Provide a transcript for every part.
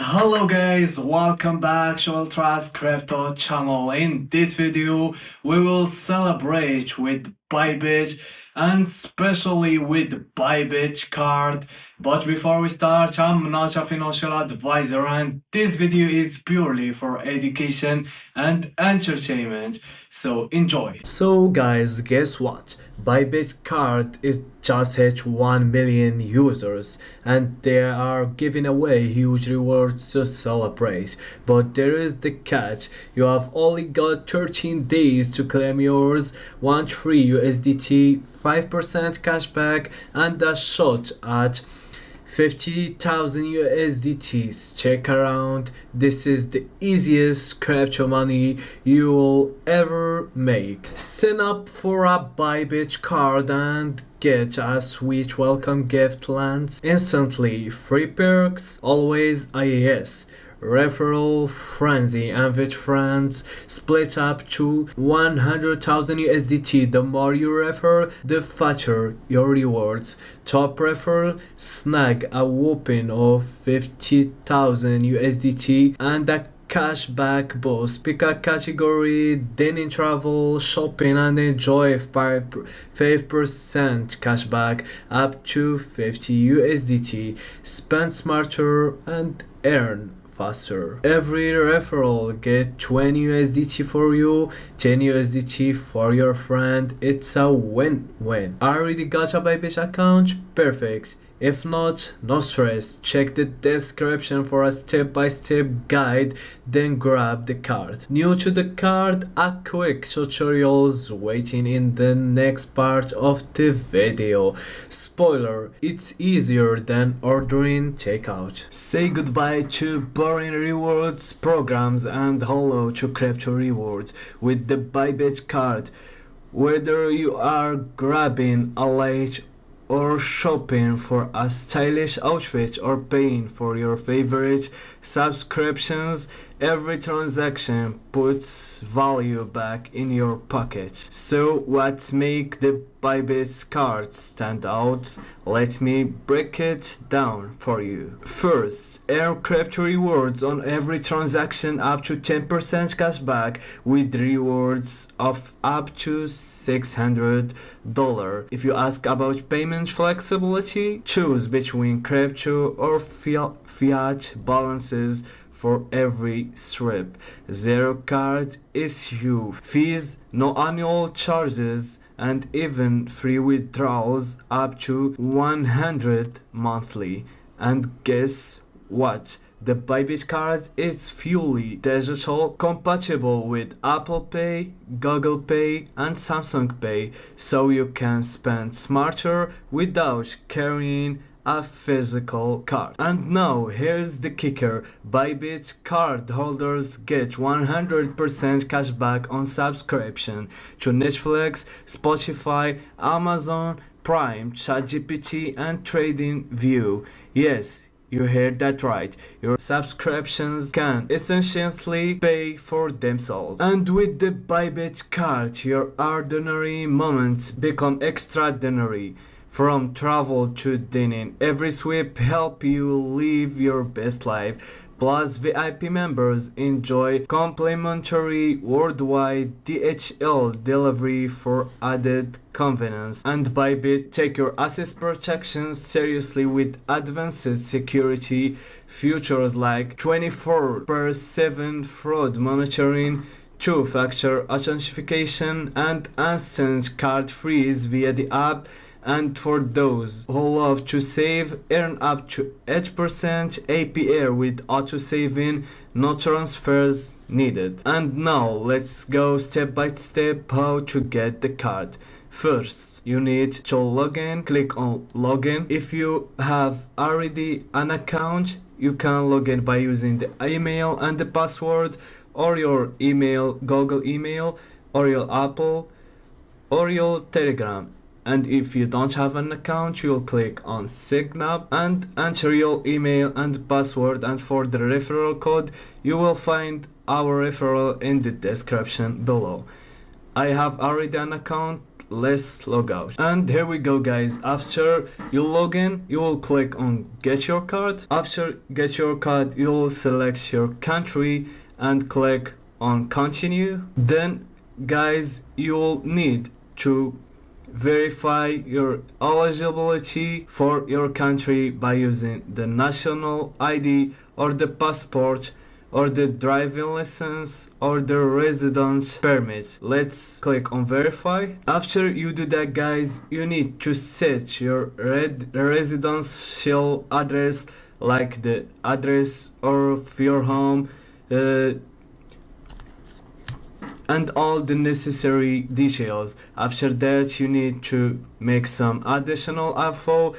Hello guys, welcome back to Ultra's Crypto channel. In this video, we will celebrate with Bybit and especially with Bybit Card. But before we start, I'm not a financial advisor and this video is purely for education and entertainment. So enjoy. So guys, guess what? Bybit Card is just hit 1 million users and they are giving away huge rewards to celebrate. But there is the catch. You have only got 13 days to claim yours, 1 free USDT, 5% cashback and a shot at 50,000 USDTs. Check around. This is the easiest crypto money you will ever make. Sign up for a Bybit Card and get a sweet welcome gift lands instantly. Free perks, always IAS. Referral frenzy, and with friends split up to 100,000 USDT. The more you refer, the fatter your rewards. Top referral, snag a whopping of 50,000 USDT and a cashback boost. Pick a category, dining, travel, shopping and enjoy 5% cashback up to 50 USDT. Spend smarter and earn faster. Every referral get 20 USDT for you, 10 USDT for your friend. It's a win-win. Already got a Bybit account? Perfect. If not, no stress. Check the description for a step-by-step guide, then grab the card. New to the card, a quick tutorials waiting in the next part of the video. Spoiler, it's easier than ordering takeout. Say goodbye to boring rewards programs and hello to crypto rewards with the Bybit card. Whether you are grabbing a late or shopping for a stylish outfit or paying for your favorite subscriptions, every transaction puts value back in your pocket. So what makes the Bybit card stand out? Let me break it down for you. First, earn crypto rewards on every transaction up to 10% cashback with rewards of up to $600. If you ask about payment flexibility, choose between crypto or fiat balances for every strip. Zero card issue fees, no annual charges, and even free withdrawals up to 100 monthly. And guess what? The Bybit card is fully digital, compatible with Apple Pay, Google Pay and Samsung Pay, so you can spend smarter without carrying a physical card. And now here's the kicker. Bybit card holders get 100% cashback on subscription to Netflix, Spotify, Amazon Prime, ChatGPT and TradingView. Yes, you heard that right. Your subscriptions can essentially pay for themselves. And with the Bybit card, your ordinary moments become extraordinary. From travel to dining, every sweep help you live your best life. Plus, VIP members enjoy complimentary worldwide DHL delivery for added convenience. And Bybit take your asset protection seriously with advanced security features like 24/7 fraud monitoring, two-factor authentication, and instant card freeze via the app. And for those who love to save, earn up to 8% APR with auto saving, no transfers needed. And now let's go step by step how to get the card. First, you need to log in. Click on login. If you have already an account, you can log in by using the email and the password, or your email, Google email, or your Apple, or your Telegram. And if you don't have an account, you'll click on sign up and enter your email and password. And for the referral code, you will find our referral in the description below. I have already an account let's log out. And here we go, guys. After you log in, you will click on get your card. After get your card, you will select your country and click on continue. Then guys, you'll need to verify your eligibility for your country by using the national ID or the passport or the driving license or the residence permit. Let's click on verify. After you do that, guys, you need to set your residential address, like the address of your home, and all the necessary details. After that, you need to make some additional info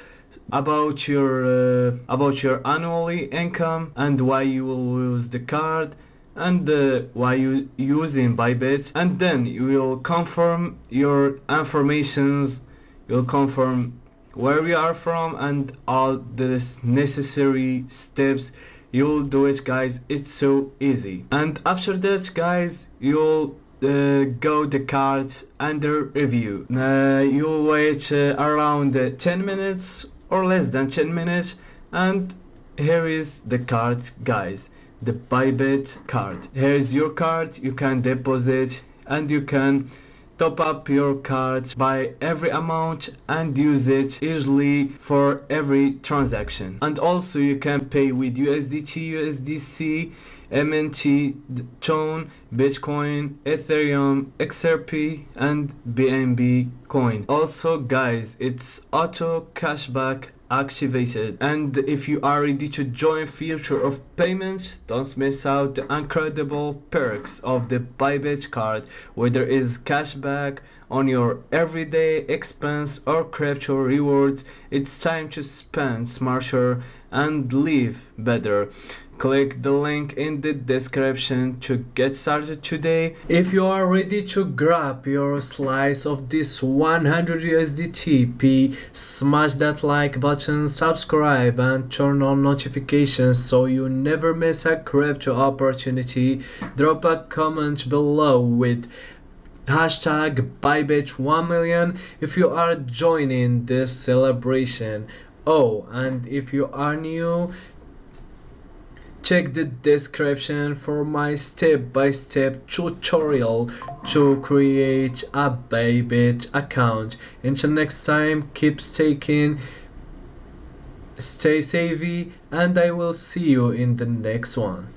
about your annually income and why you will use the card and why you using Bybit, and then you will confirm your informations. You'll confirm where you are from and all the necessary steps. You'll do it, guys. It's so easy. And after that, guys, you'll go the card under review. You'll wait around 10 minutes or less than 10 minutes, and here is the card, guys, the Bybit card. Here's your card. You can deposit and you can top up your card by every amount and use it easily for every transaction. And also you can pay with USDT, USDC, MNT, Tone, Bitcoin, Ethereum, XRP, and BNB coin. Also, guys, it's auto cashback activated, and if you are ready to join future of payments, don't miss out the incredible perks of the Bybit card, whether it's cashback on your everyday expense or crypto rewards. It's time to spend smarter and live better. Click the link in the description to get started today. If you are ready to grab your slice of this 100 USDT, smash that like button, subscribe and turn on notifications so you never miss a crypto opportunity. Drop a comment below with hashtag Bybit 1 million if you are joining this celebration. Oh, and if you are new, check the description for my step-by-step tutorial to create a Bybit account. Until next time, keep staking, stay savvy, and I will see you in the next one.